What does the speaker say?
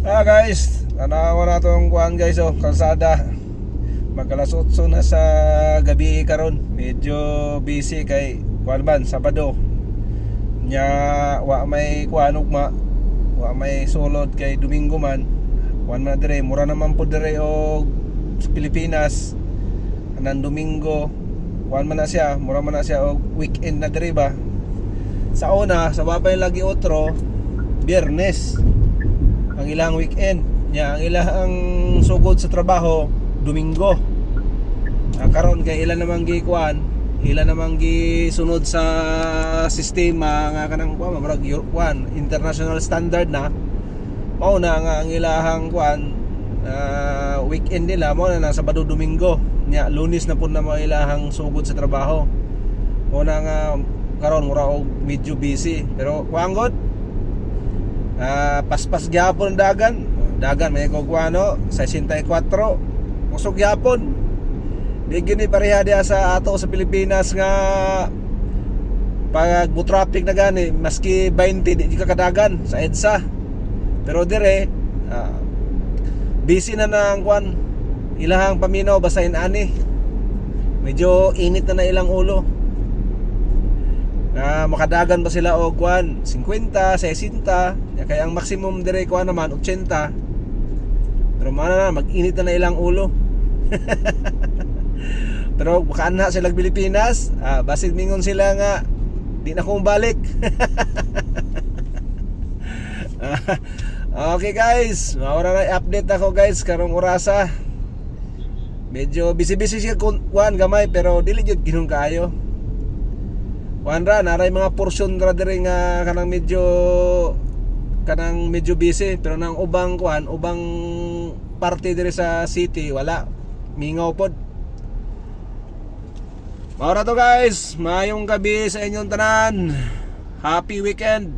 Guys, tanawa na itong kuhan guys, kalsada. Magkalas 8 na sa gabi karon. Medyo busy kay kuhan man, Sabado. Nya wa may kuhan ugma, wa may sulod kay Domingo man. Kuhan man dire, mura naman po dire og sa Pilipinas. Anang Domingo, kuhan man na siya, mura man na siya og weekend na dire ba. Sa una, sa babay lagi otro, Biyernes ang ilang weekend nya, ang ilang sugod sa trabaho Domingo. Karon kay ilan namang gikuan, ilan namang gisunod sa sistema nga kanang kuan murag kuan international standard na. Mao na nga ang ilahang kuan weekend nila mao na Sabado Domingo nya, Lunes na pud na mga ilahang sugod sa trabaho. Mao na nga karon mura og medyo busy pero kuan god. Paspas gyapon dagan may kuano 64 usog gyapon. Di gini pareha dia sa ato sa Pilipinas nga pag traffic na gani maski 20 di ka kadagan sa EDSA. Pero dire busy na ang kuan ilahang paminaw basahin ani. Medyo init na ilang ulo. Makadagan pa sila og kuan 50, 60, kaya ang maximum dire kuan naman 80. Pero mana na mag-init na ilang ulo. Pero bakaan na sila Pilipinas, basit mingon sila nga di na kong balik. Okay guys, maura na update ako guys karong orasa. Medyo busy siya kuan gamay pero dili jud ginung kaayo. Kuan ra naray mga portion ra diri nga kanang medyo busy pero nang ubang kuan, ubang parte diri sa city wala. Mingaw pod. Maura to guys, maayong gabi sa inyong tanan. Happy weekend.